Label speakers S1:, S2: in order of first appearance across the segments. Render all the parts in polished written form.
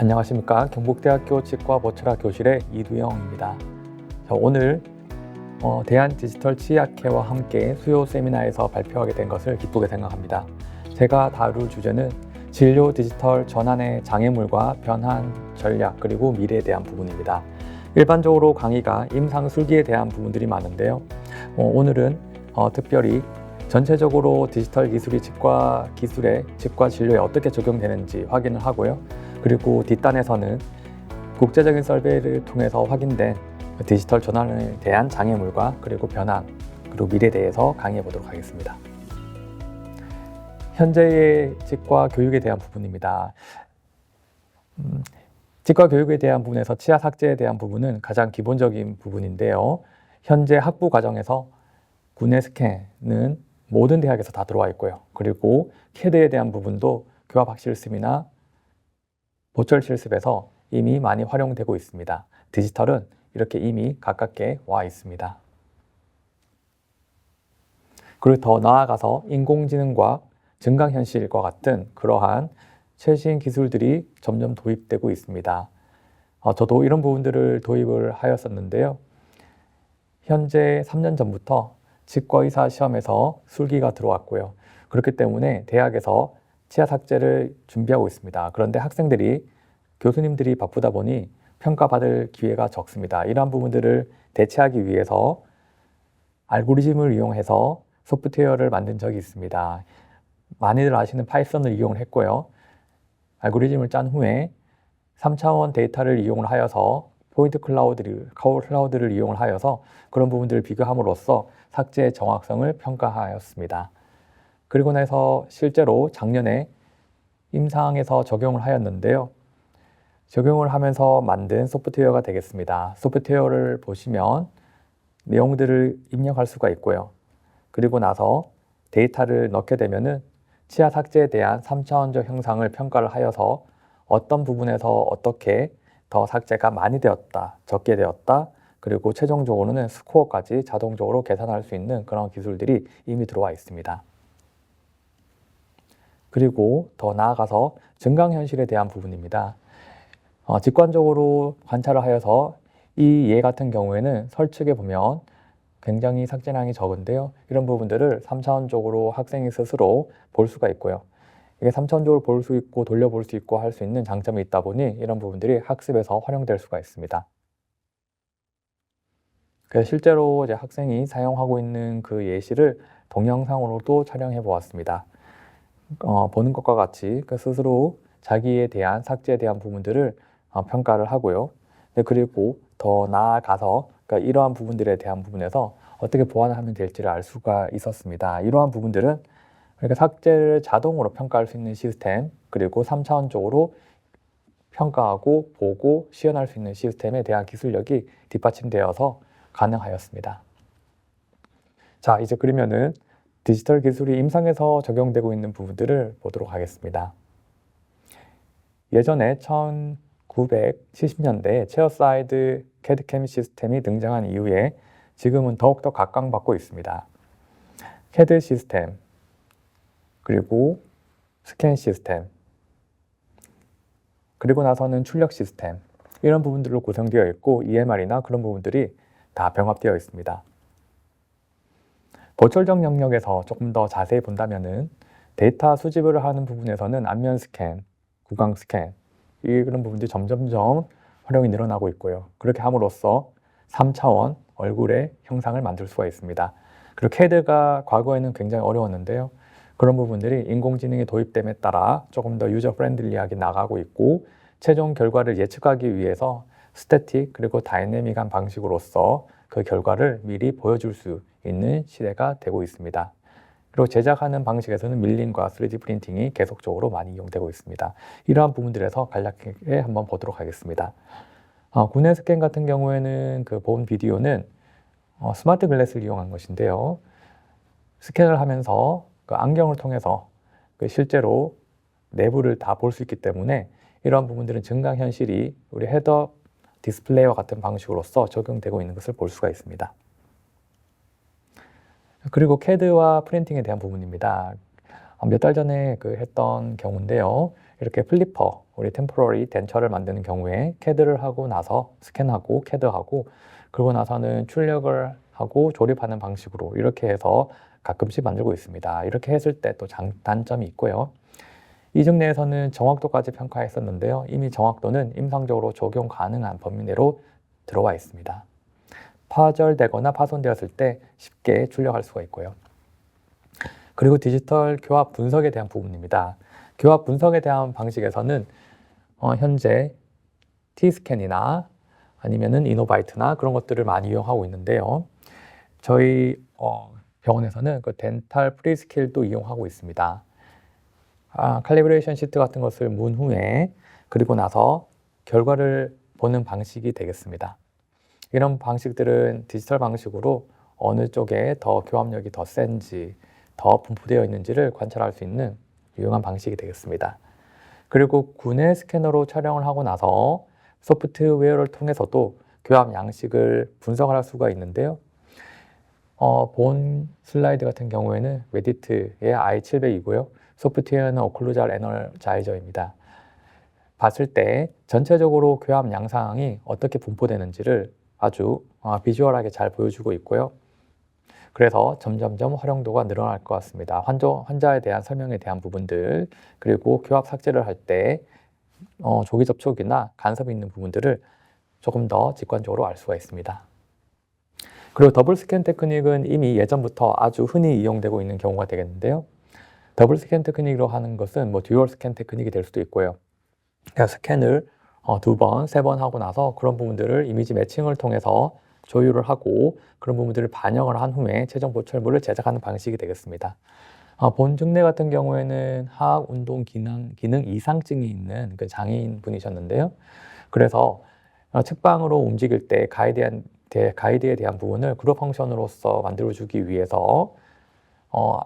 S1: 안녕하십니까. 경북대학교 치과보철학 교실의 이두영입니다. 오늘 대한디지털치의학회와 함께 수요 세미나에서 발표하게 된 것을 기쁘게 생각합니다. 제가 다룰 주제는 진료 디지털 전환의 장애물과 변환 전략 그리고 미래에 대한 부분입니다. 일반적으로 강의가 임상술기에 대한 부분들이 많은데요. 오늘은 특별히 전체적으로 디지털 기술이 치과 진료에 어떻게 적용되는지 확인을 하고요. 그리고 뒷단에서는 국제적인 서베이를 통해서 확인된 디지털 전환에 대한 장애물과 그리고 변환, 그리고 미래에 대해서 강의해 보도록 하겠습니다. 현재의 치과 교육에 대한 부분입니다. 치과 교육에 대한 부분에서 치아 삭제에 대한 부분은 가장 기본적인 부분인데요. 현재 학부 과정에서 구내 스캔은 모든 대학에서 다 들어와 있고요. 그리고 CAD에 대한 부분도 교합학 실습이나 보철 실습에서 이미 많이 활용되고 있습니다. 디지털은 이렇게 이미 가깝게 와 있습니다. 그리고 더 나아가서 인공지능과 증강현실과 같은 그러한 최신 기술들이 점점 도입되고 있습니다. 저도 이런 부분들을 도입을 하였었는데요. 현재 3년 전부터 치과의사 시험에서 술기가 들어왔고요. 그렇기 때문에 대학에서 치아 삭제를 준비하고 있습니다. 그런데 교수님들이 바쁘다 보니 평가받을 기회가 적습니다. 이러한 부분들을 대체하기 위해서 알고리즘을 이용해서 소프트웨어를 만든 적이 있습니다. 많이들 아시는 파이썬을 이용을 했고요. 알고리즘을 짠 후에 3차원 데이터를 이용을 하여서 포인트 클라우드를 이용을 하여서 그런 부분들을 비교함으로써 삭제의 정확성을 평가하였습니다. 그리고 나서 실제로 작년에 임상에서 적용을 하였는데요. 적용을 하면서 만든 소프트웨어가 되겠습니다. 소프트웨어를 보시면 내용들을 입력할 수가 있고요. 그리고 나서 데이터를 넣게 되면은 치아 삭제에 대한 3차원적 형상을 평가를 하여서 어떤 부분에서 어떻게 더 삭제가 많이 되었다, 적게 되었다, 그리고 최종적으로는 스코어까지 자동적으로 계산할 수 있는 그런 기술들이 이미 들어와 있습니다. 그리고 더 나아가서 증강현실에 대한 부분입니다. 직관적으로 관찰을 하여서 이 예 같은 경우에는 설측에 보면 굉장히 삭제량이 적은데요. 이런 부분들을 3차원적으로 학생이 스스로 볼 수가 있고요. 이게 3차원적으로 볼 수 있고 돌려볼 수 있고 할 수 있는 장점이 있다 보니 이런 부분들이 학습에서 활용될 수가 있습니다. 그래서 실제로 이제 학생이 사용하고 있는 그 예시를 동영상으로도 촬영해 보았습니다. 보는 것과 같이 스스로 자기에 대한 삭제에 대한 부분들을 평가를 하고요. 그리고 더 나아가서 이러한 부분들에 대한 부분에서 어떻게 보완을 하면 될지를 알 수가 있었습니다. 이러한 부분들은 삭제를 자동으로 평가할 수 있는 시스템, 그리고 3차원적으로 평가하고 보고 시연할 수 있는 시스템에 대한 기술력이 뒷받침되어서 가능하였습니다. 자, 이제 그러면은 디지털 기술이 임상에서 적용되고 있는 부분들을 보도록 하겠습니다. 예전에 1970년대에 체어사이드 CAD/CAM 시스템이 등장한 이후에 지금은 더욱더 각광받고 있습니다. CAD 시스템, 그리고 스캔 시스템, 그리고 나서는 출력 시스템, 이런 부분들로 구성되어 있고 EMR이나 그런 부분들이 다 병합되어 있습니다. 보철적 영역에서 조금 더 자세히 본다면은 데이터 수집을 하는 부분에서는 안면 스캔, 구강 스캔, 이런 부분들이 점점점 활용이 늘어나고 있고요. 그렇게 함으로써 3차원 얼굴의 형상을 만들 수가 있습니다. 그리고 CAD가 과거에는 굉장히 어려웠는데요. 그런 부분들이 인공지능이 도입됨에 따라 조금 더 유저 프렌들리하게 나가고 있고, 최종 결과를 예측하기 위해서 스태틱 그리고 다이내믹한 방식으로서 그 결과를 미리 보여줄 수 있는 시대가 되고 있습니다. 그리고 제작하는 방식에서는 밀링과 3D 프린팅이 계속적으로 많이 이용되고 있습니다. 이러한 부분들에서 간략하게 한번 보도록 하겠습니다. 구내 스캔 같은 경우에는 본 비디오는 스마트 글래스를 이용한 것인데요. 스캔을 하면서 안경을 통해서 실제로 내부를 다 볼 수 있기 때문에 이러한 부분들은 증강현실이 우리 헤드업 디스플레이와 같은 방식으로서 적용되고 있는 것을 볼 수가 있습니다. 그리고 CAD와 프린팅에 대한 부분입니다. 몇 달 전에 했던 경우인데요. 이렇게 플리퍼, 우리 템포러리 덴처를 만드는 경우에 CAD를 하고 나서 스캔하고 CAD하고 그러고 나서는 출력을 하고 조립하는 방식으로 이렇게 해서 가끔씩 만들고 있습니다. 이렇게 했을 때 또 단점이 있고요. 이중 내에서는 정확도까지 평가했었는데요. 이미 정확도는 임상적으로 적용 가능한 범위 내로 들어와 있습니다. 파절되거나 파손되었을 때 쉽게 출력할 수가 있고요. 그리고 디지털 교합 분석에 대한 부분입니다. 교합 분석에 대한 방식에서는 현재 T스캔이나 아니면은 이노바이트나 그런 것들을 많이 이용하고 있는데요. 저희 병원에서는 그 덴탈 프리스킬도 이용하고 있습니다. 칼리브레이션 시트 같은 것을 문 후에 그리고 나서 결과를 보는 방식이 되겠습니다. 이런 방식들은 디지털 방식으로 어느 쪽에 더 교합력이 더 센지 더 분포되어 있는지를 관찰할 수 있는 유용한 방식이 되겠습니다. 그리고 구내 스캐너로 촬영을 하고 나서 소프트웨어를 통해서도 교합 양식을 분석을 할 수가 있는데요. 본 슬라이드 같은 경우에는 웨디트의 i700이고요. 소프트웨어는 오클루잘 에너자이저입니다. 봤을 때 전체적으로 교합 양상이 어떻게 분포되는지를 아주 비주얼하게 잘 보여주고 있고요. 그래서 점점점 활용도가 늘어날 것 같습니다. 환자에 대한 설명에 대한 부분들, 그리고 교합 삭제를 할 때 조기 접촉이나 간섭이 있는 부분들을 조금 더 직관적으로 알 수가 있습니다. 그리고 더블 스캔 테크닉은 이미 예전부터 아주 흔히 이용되고 있는 경우가 되겠는데요. 더블 스캔 테크닉으로 하는 것은 듀얼 스캔 테크닉이 될 수도 있고요. 그러니까 스캔을 2번, 3번 하고 나서 그런 부분들을 이미지 매칭을 통해서 조율을 하고 그런 부분들을 반영을 한 후에 최종 보철물을 제작하는 방식이 되겠습니다. 본 증례 같은 경우에는 하악 운동 기능 이상증이 있는 그 장애인 분이셨는데요. 그래서 측방으로 움직일 때 가이드에 대한 부분을 그룹 펑션으로서 만들어주기 위해서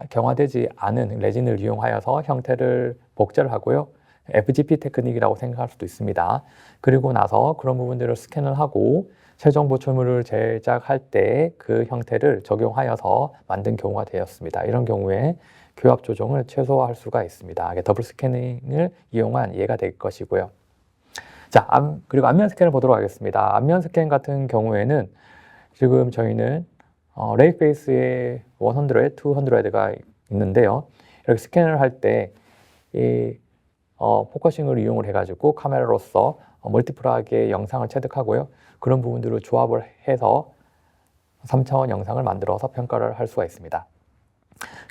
S1: 경화되지 않은 레진을 이용하여서 형태를 복제를 하고요. FGP 테크닉이라고 생각할 수도 있습니다. 그리고 나서 그런 부분들을 스캔을 하고 최종 보철물을 제작할 때 그 형태를 적용하여서 만든 경우가 되었습니다. 이런 경우에 교합 조정을 최소화할 수가 있습니다. 더블 스캐닝을 이용한 예가 될 것이고요. 자, 그리고 안면 스캔을 보도록 하겠습니다. 안면 스캔 같은 경우에는 지금 저희는 레이 페이스에 100, 200가 있는데요. 이렇게 스캔을 할 때 이 포커싱을 이용을 해가지고 카메라로서 멀티플하게 영상을 체득하고요. 그런 부분들을 조합을 해서 3차원 영상을 만들어서 평가를 할 수가 있습니다.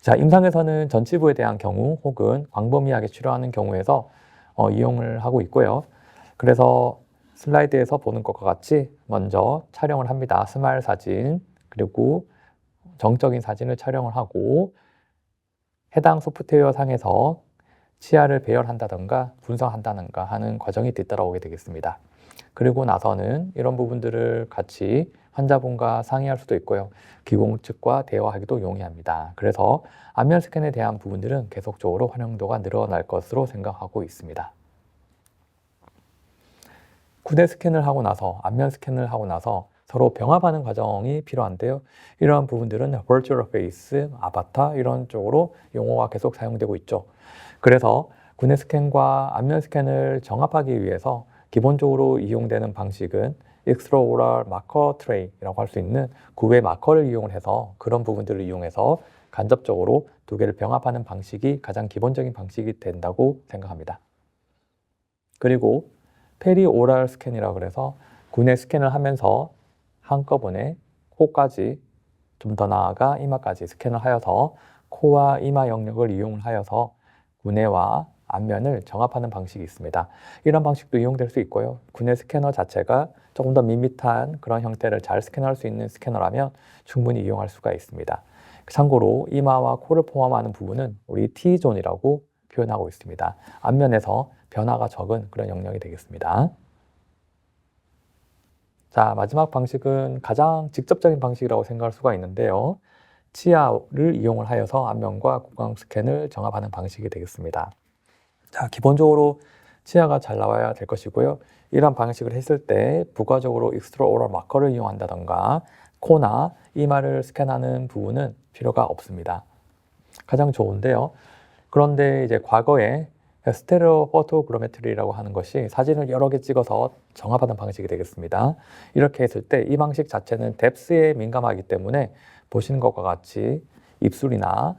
S1: 자, 임상에서는 전치부에 대한 경우 혹은 광범위하게 치료하는 경우에서 이용을 하고 있고요. 그래서 슬라이드에서 보는 것과 같이 먼저 촬영을 합니다. 스마일 사진, 그리고 정적인 사진을 촬영을 하고 해당 소프트웨어 상에서 치아를 배열한다던가 분석한다던가 하는 과정이 뒤따라오게 되겠습니다. 그리고 나서는 이런 부분들을 같이 환자분과 상의할 수도 있고요. 기공 측과 대화하기도 용이합니다. 그래서 안면 스캔에 대한 부분들은 계속적으로 활용도가 늘어날 것으로 생각하고 있습니다. 구내 스캔을 하고 나서, 안면 스캔을 하고 나서 서로 병합하는 과정이 필요한데요. 이러한 부분들은 버추얼 페이스, 아바타 이런 쪽으로 용어가 계속 사용되고 있죠. 그래서 구내 스캔과 안면 스캔을 정합하기 위해서 기본적으로 이용되는 방식은 익스트라오럴 마커 트레이라고 할 수 있는 구외 마커를 이용을 해서 그런 부분들을 이용해서 간접적으로 두 개를 병합하는 방식이 가장 기본적인 방식이 된다고 생각합니다. 그리고 페리오랄 스캔이라고 그래서 구내 스캔을 하면서 한꺼번에 코까지 좀 더 나아가 이마까지 스캔을 하여서 코와 이마 영역을 이용을 하여서 구내와 안면을 정합하는 방식이 있습니다. 이런 방식도 이용될 수 있고요. 구내 스캐너 자체가 조금 더 밋밋한 그런 형태를 잘 스캔할 수 있는 스캐너라면 충분히 이용할 수가 있습니다. 참고로 이마와 코를 포함하는 부분은 우리 T존이라고 표현하고 있습니다. 안면에서 변화가 적은 그런 영역이 되겠습니다. 자, 마지막 방식은 가장 직접적인 방식이라고 생각할 수가 있는데요. 치아를 이용을 하여서 안면과 구강 스캔을 정합하는 방식이 되겠습니다. 자, 기본적으로 치아가 잘 나와야 될 것이고요. 이런 방식을 했을 때 부가적으로 익스트라오럴 마커를 이용한다던가 코나 이마를 스캔하는 부분은 필요가 없습니다. 가장 좋은데요. 그런데 이제 과거에 스테레오 포토그래메트리라고 하는 것이 사진을 여러 개 찍어서 정합하는 방식이 되겠습니다. 이렇게 했을 때 이 방식 자체는 뎁스에 민감하기 때문에 보시는 것과 같이 입술이나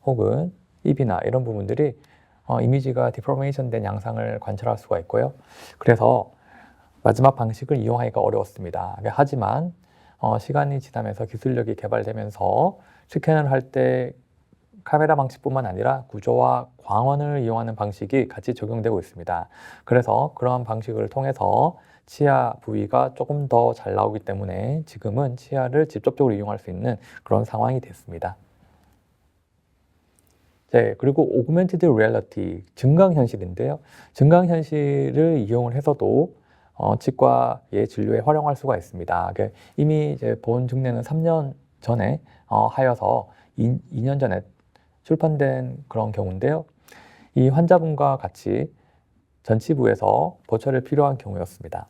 S1: 혹은 입이나 이런 부분들이 이미지가 디포메이션 된 양상을 관찰할 수가 있고요. 그래서 마지막 방식을 이용하기가 어려웠습니다. 하지만 시간이 지나면서 기술력이 개발되면서 스캔을 할 때 카메라 방식뿐만 아니라 구조와 광원을 이용하는 방식이 같이 적용되고 있습니다. 그래서 그러한 방식을 통해서 치아 부위가 조금 더 잘 나오기 때문에 지금은 치아를 직접적으로 이용할 수 있는 그런 상황이 됐습니다. 네, 그리고 오그멘티드 리얼리티, 증강현실인데요. 증강현실을 이용을 해서도 치과의 진료에 활용할 수가 있습니다. 이미 이제 본 증례는 3년 전에 하여서 2년 전에 출판된 그런 경우인데요. 이 환자분과 같이 전치부에서 보철이 필요한 경우였습니다.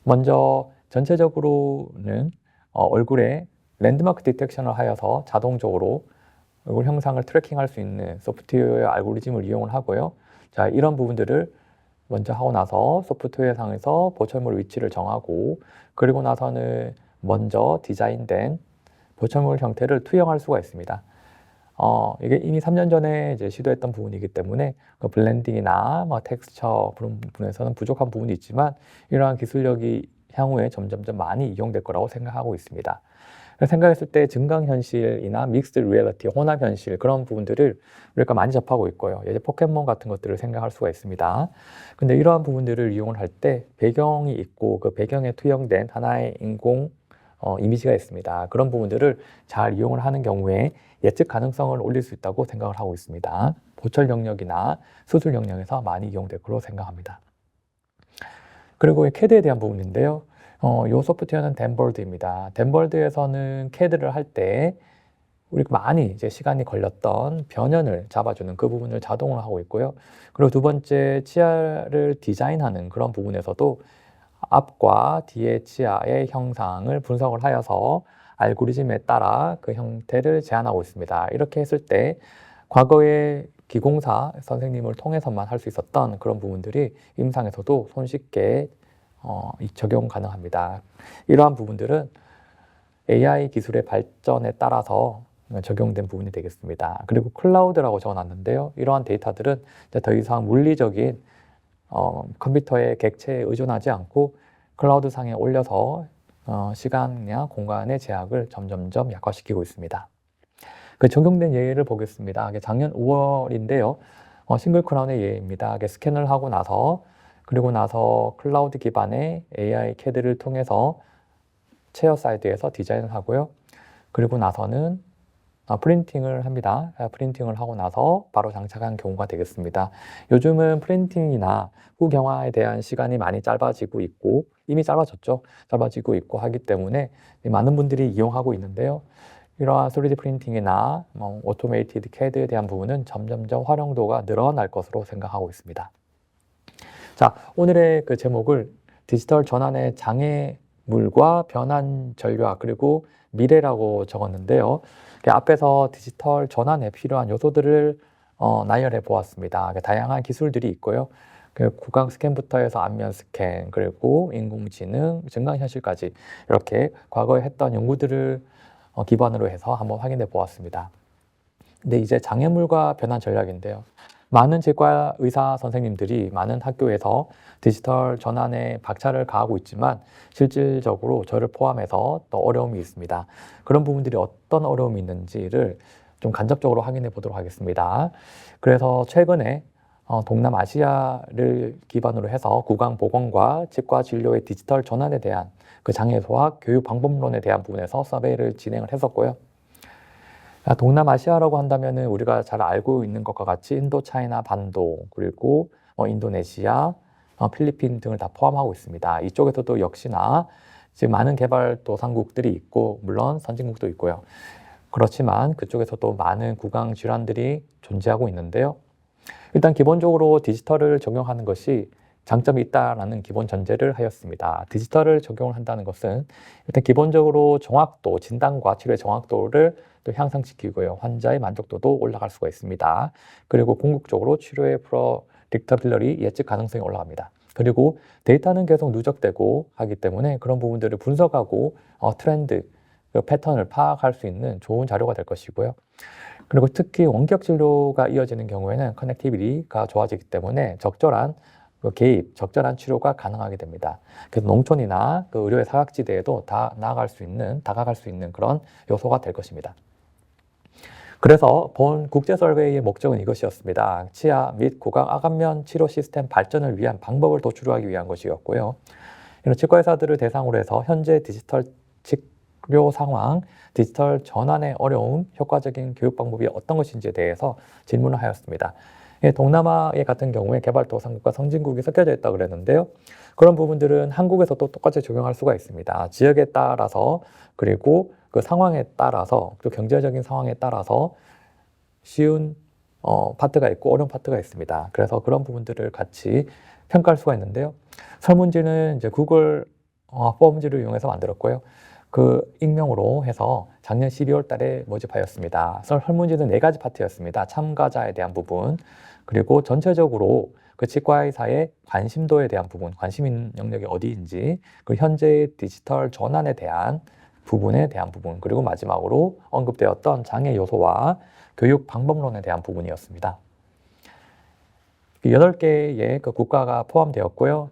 S1: 먼저 전체적으로는 얼굴에 랜드마크 디텍션을 하여서 자동적으로 얼굴 형상을 트래킹할 수 있는 소프트웨어의 알고리즘을 이용을 하고요. 자, 이런 부분들을 먼저 하고 나서 소프트웨어 상에서 보철물 위치를 정하고 그리고 나서는 먼저 디자인된 보철물 형태를 투영할 수가 있습니다. 이게 이미 3년 전에 이제 시도했던 부분이기 때문에 그 블렌딩이나 텍스처 그런 부분에서는 부족한 부분이 있지만 이러한 기술력이 향후에 점점점 많이 이용될 거라고 생각하고 있습니다. 생각했을 때 증강현실이나 믹스드 리얼리티, 혼합현실 그런 부분들을 우리가 많이 접하고 있고요. 예전 포켓몬 같은 것들을 생각할 수가 있습니다. 근데 이러한 부분들을 이용을 할 때 배경이 있고 그 배경에 투영된 하나의 인공 이미지가 있습니다. 그런 부분들을 잘 이용을 하는 경우에 예측 가능성을 올릴 수 있다고 생각을 하고 있습니다. 보철 영역이나 수술 영역에서 많이 이용될 거로 생각합니다. 그리고 CAD에 대한 부분인데요. 이 소프트웨어는 댄버드입니다. 댄버드에서는 CAD를 할 때 우리 많이 이제 시간이 걸렸던 변연을 잡아주는 그 부분을 자동으로 하고 있고요. 그리고 두 번째 치아를 디자인하는 그런 부분에서도 앞과 뒤의 치아의 형상을 분석을 하여서 알고리즘에 따라 그 형태를 제안하고 있습니다. 이렇게 했을 때 과거에 기공사 선생님을 통해서만 할 수 있었던 그런 부분들이 임상에서도 손쉽게 적용 가능합니다. 이러한 부분들은 AI 기술의 발전에 따라서 적용된 부분이 되겠습니다. 그리고 클라우드라고 적어놨는데요. 이러한 데이터들은 더 이상 물리적인 컴퓨터의 객체에 의존하지 않고 클라우드 상에 올려서 시간이나 공간의 제약을 점점점 약화시키고 있습니다. 그 적용된 예를 보겠습니다. 작년 5월인데요. 싱글 크라운의 예입니다. 스캔을 하고 나서 그리고 나서 클라우드 기반의 AI CAD를 통해서 체어 사이드에서 디자인을 하고요. 그리고 나서는 프린팅을 합니다. 프린팅을 하고 나서 바로 장착한 경우가 되겠습니다. 요즘은 프린팅이나 후경화에 대한 시간이 많이 짧아지고 있고 이미 짧아졌죠. 짧아지고 있고 하기 때문에 많은 분들이 이용하고 있는데요. 이러한 3D 프린팅이나 오토메이티드 CAD에 대한 부분은 점점점 활용도가 늘어날 것으로 생각하고 있습니다. 자, 오늘의 그 제목을 디지털 전환의 장애물과 변환 전략 그리고 미래라고 적었는데요. 앞에서 디지털 전환에 필요한 요소들을 나열해 보았습니다. 다양한 기술들이 있고요. 구강 스캔부터 해서 안면 스캔, 그리고 인공지능, 증강현실까지 이렇게 과거에 했던 연구들을 기반으로 해서 한번 확인해 보았습니다. 근데 이제 장애물과 변환 전략인데요. 많은 치과 의사 선생님들이 많은 학교에서 디지털 전환에 박차를 가하고 있지만 실질적으로 저를 포함해서 또 어려움이 있습니다. 그런 부분들이 어떤 어려움이 있는지를 좀 간접적으로 확인해 보도록 하겠습니다. 그래서 최근에 동남아시아를 기반으로 해서 구강보건과 치과 진료의 디지털 전환에 대한 그 장애 소학 교육 방법론에 대한 부분에서 서베이를 진행을 했었고요. 동남아시아라고 한다면은 우리가 잘 알고 있는 것과 같이 인도, 차이나, 반도, 그리고 인도네시아, 필리핀 등을 다 포함하고 있습니다. 이쪽에서도 역시나 지금 많은 개발도상국들이 있고 물론 선진국도 있고요. 그렇지만 그쪽에서도 많은 구강 질환들이 존재하고 있는데요. 일단 기본적으로 디지털을 적용하는 것이 장점이 있다라는 기본 전제를 하였습니다. 디지털을 적용을 한다는 것은 일단 기본적으로 정확도, 진단과 치료의 정확도를 또 향상시키고요. 환자의 만족도도 올라갈 수가 있습니다. 그리고 궁극적으로 치료의 프로딕터빌러리 예측 가능성이 올라갑니다. 그리고 데이터는 계속 누적되고 하기 때문에 그런 부분들을 분석하고 트렌드, 그 패턴을 파악할 수 있는 좋은 자료가 될 것이고요. 그리고 특히 원격 진료가 이어지는 경우에는 커넥티비티가 좋아지기 때문에 적절한 개입, 적절한 치료가 가능하게 됩니다. 그래서 농촌이나 그 의료의 사각지대에도 다가갈 수 있는 그런 요소가 될 것입니다. 그래서 본 국제설회의 목적은 이것이었습니다. 치아 및 구강 아간면 치료 시스템 발전을 위한 방법을 도출하기 위한 것이었고요. 이런 치과의사들을 대상으로 해서 현재 디지털 치료 상황, 디지털 전환의 어려움, 효과적인 교육 방법이 어떤 것인지에 대해서 질문을 하였습니다. 동남아의 같은 경우에 개발도상국과 선진국이 섞여져 있다고 그랬는데요. 그런 부분들은 한국에서도 똑같이 적용할 수가 있습니다. 지역에 따라서 그리고 그 상황에 따라서 또 경제적인 상황에 따라서 쉬운 파트가 있고 어려운 파트가 있습니다. 그래서 그런 부분들을 같이 평가할 수가 있는데요. 설문지는 이제 구글 폼지를 이용해서 만들었고요. 그 익명으로 해서 작년 12월 달에 모집하였습니다. 설문지는 4가지 파트였습니다. 참가자에 대한 부분, 그리고 전체적으로 그 치과의사의 관심도에 대한 부분, 관심 있는 영역이 어디인지, 그 현재의 디지털 전환에 대한 부분에 대한 부분, 그리고 마지막으로 언급되었던 장애 요소와 교육 방법론에 대한 부분이었습니다. 8개의 그 국가가 포함되었고요.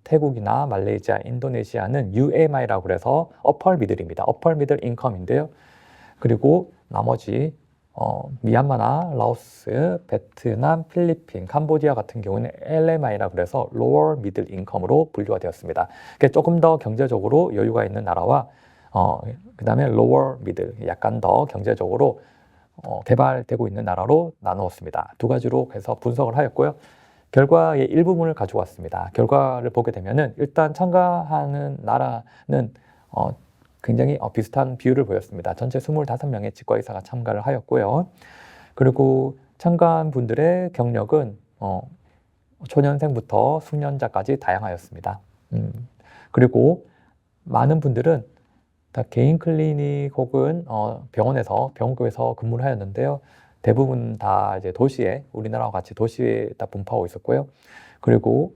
S1: 태국이나 말레이시아, 인도네시아는 UMI라고 해서 어펄 미들입니다. 어펄 미들 인컴인데요. 그리고 나머지 미얀마나 라오스, 베트남, 필리핀, 캄보디아 같은 경우는 LMI라고 해서 로어 미들 인컴으로 분류가 되었습니다. 그러니까 조금 더 경제적으로 여유가 있는 나라와 그 다음에 로어 미들, 약간 더 경제적으로 개발되고 있는 나라로 나누었습니다. 2가지로 해서 분석을 하였고요. 결과의 일부분을 가지고 왔습니다. 결과를 보게 되면은 일단 참가하는 나라는 굉장히 비슷한 비율을 보였습니다. 전체 25명의 치과의사가 참가를 하였고요. 그리고 참가한 분들의 경력은 초년생부터 숙련자까지 다양하였습니다. 그리고 많은 분들은 다 개인 클리닉 혹은 병원에서 근무를 하였는데요. 대부분 다 이제 도시에, 우리나라와 같이 도시에 다 분포하고 있었고요. 그리고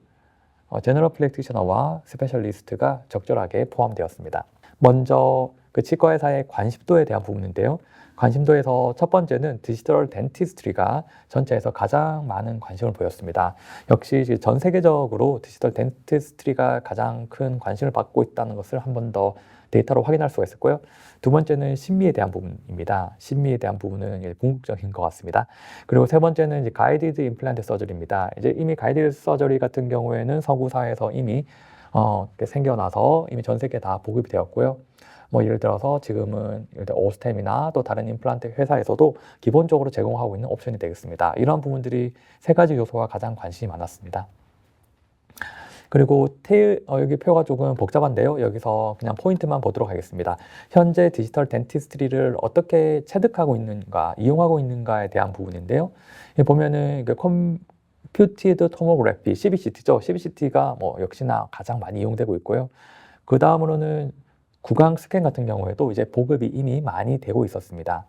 S1: 제너럴 프랙티셔너와 스페셜리스트가 적절하게 포함되었습니다. 먼저 그 치과의사의 관심도에 대한 부분인데요. 관심도에서 첫 번째는 디지털 덴티스트리가 전체에서 가장 많은 관심을 보였습니다. 역시 전 세계적으로 디지털 덴티스트리가 가장 큰 관심을 받고 있다는 것을 한 번 더 데이터로 확인할 수가 있었고요. 2번째는 심미에 대한 부분입니다. 심미에 대한 부분은 궁극적인 것 같습니다. 그리고 3번째는 이제 가이디드 임플란트 서저리입니다. 이제 이미 가이디드 서저리 같은 경우에는 서구 사회에서 이미 생겨나서 이미 전 세계에 다 보급이 되었고요. 뭐 예를 들어서 지금은 예를 들어 오스템이나 또 다른 임플란트 회사에서도 기본적으로 제공하고 있는 옵션이 되겠습니다. 이런 부분들이 3가지 요소가 가장 관심이 많았습니다. 그리고 여기 표가 조금 복잡한데요. 여기서 그냥 포인트만 보도록 하겠습니다. 현재 디지털 덴티스트리를 어떻게 체득하고 있는가, 이용하고 있는가에 대한 부분인데요. 보면은 컴퓨티드 토모그래피, CBCT죠. CBCT가 역시나 가장 많이 이용되고 있고요. 그 다음으로는 구강 스캔 같은 경우에도 이제 보급이 이미 많이 되고 있었습니다.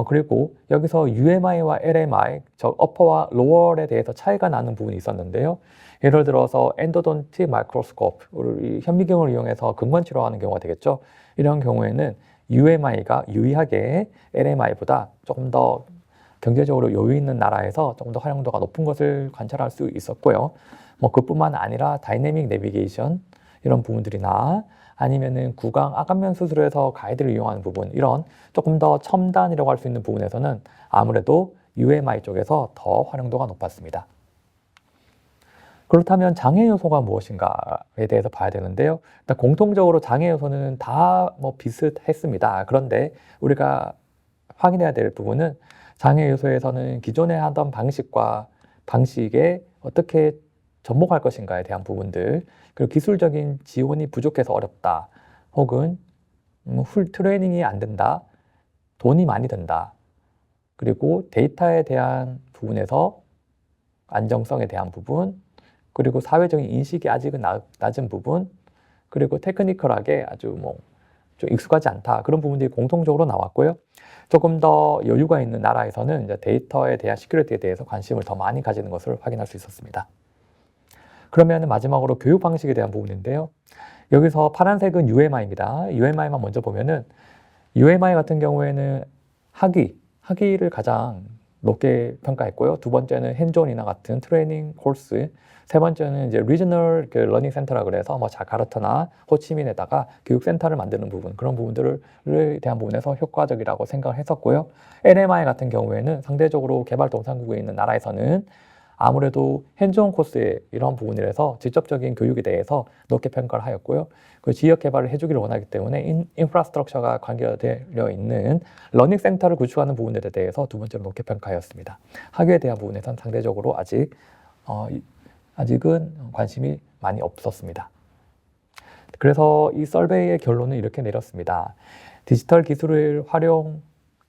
S1: 그리고 여기서 UMI와 LMI, 어퍼와 로어에 대해서 차이가 나는 부분이 있었는데요. 예를 들어서 엔도돈틱 마이크로스코프, 현미경을 이용해서 근관 치료하는 경우가 되겠죠. 이런 경우에는 UMI가 유의하게 LMI보다 조금 더 경제적으로 여유 있는 나라에서 조금 더 활용도가 높은 것을 관찰할 수 있었고요. 그뿐만 아니라 다이내믹 내비게이션 이런 부분들이나 아니면은 구강 아간면 수술에서 가이드를 이용하는 부분, 이런 조금 더 첨단이라고 할 수 있는 부분에서는 아무래도 UMI 쪽에서 더 활용도가 높았습니다. 그렇다면 장애 요소가 무엇인가에 대해서 봐야 되는데요. 일단 공통적으로 장애 요소는 다 비슷했습니다. 그런데 우리가 확인해야 될 부분은 장애 요소에서는 기존에 하던 방식에 어떻게 접목할 것인가에 대한 부분들, 그리고 기술적인 지원이 부족해서 어렵다, 혹은 트레이닝이 안 된다, 돈이 많이 든다, 그리고 데이터에 대한 부분에서 안정성에 대한 부분, 그리고 사회적인 인식이 아직은 낮은 부분, 그리고 테크니컬하게 아주 좀 익숙하지 않다. 그런 부분들이 공통적으로 나왔고요. 조금 더 여유가 있는 나라에서는 이제 데이터에 대한 시큐리티에 대해서 관심을 더 많이 가지는 것을 확인할 수 있었습니다. 그러면 마지막으로 교육 방식에 대한 부분인데요. 여기서 파란색은 UMI입니다. UMI만 먼저 보면은 UMI 같은 경우에는 학위를 가장 높게 평가했고요. 두 번째는 핸즈온이나 같은 트레이닝 코र्스, 세 번째는 이제 리저널 러닝 센터라 그래서 자카르타나 호치민에다가 교육센터를 만드는 부분, 그런 부분들을 대한 부분에서 효과적이라고 생각을 했었고요. NMI 같은 경우에는 상대적으로 개발도상국에 있는 나라에서는 아무래도 핸즈온 코스의 이런 부분이라서 직접적인 교육에 대해서 높게 평가를 하였고요. 그 지역 개발을 해주기를 원하기 때문에 인프라스트럭처가 관계되어 있는 러닝 센터를 구축하는 부분들에 대해서 두 번째로 높게 평가하였습니다. 학위에 대한 부분에서는 상대적으로 아직은 관심이 많이 없었습니다. 그래서 이 설베이의 결론은 이렇게 내렸습니다. 디지털 기술을 활용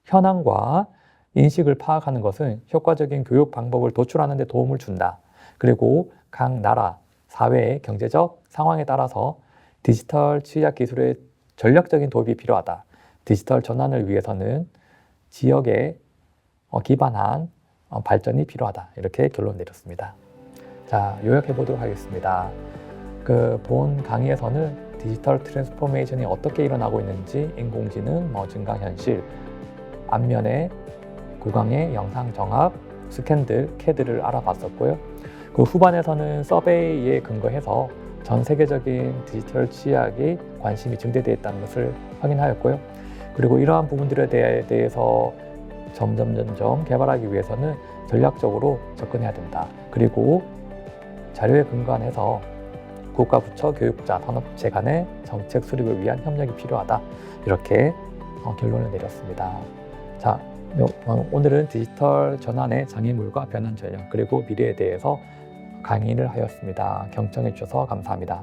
S1: 현황과 인식을 파악하는 것은 효과적인 교육 방법을 도출하는 데 도움을 준다. 그리고 각 나라, 사회의 경제적 상황에 따라서 디지털 취약 기술의 전략적인 도입이 필요하다. 디지털 전환을 위해서는 지역에 기반한 발전이 필요하다. 이렇게 결론 내렸습니다. 자, 요약해 보도록 하겠습니다. 본 강의에서는 디지털 트랜스포메이션이 어떻게 일어나고 있는지, 인공지능, 증강현실, 앞면에 구강의 영상 정합, 스캔들, CAD를 알아봤었고요. 그 후반에서는 서베이에 근거해서 전 세계적인 디지털 취약에 관심이 증대되어 있다는 것을 확인하였고요. 그리고 이러한 부분들에 대해서 점점 개발하기 위해서는 전략적으로 접근해야 된다. 그리고 자료에 근거해서 국가, 부처, 교육자, 산업체 간의 정책 수립을 위한 협력이 필요하다. 이렇게 결론을 내렸습니다. 자, 오늘은 디지털 전환의 장애물과 변환 전략, 그리고 미래에 대해서 강의를 하였습니다. 경청해 주셔서 감사합니다.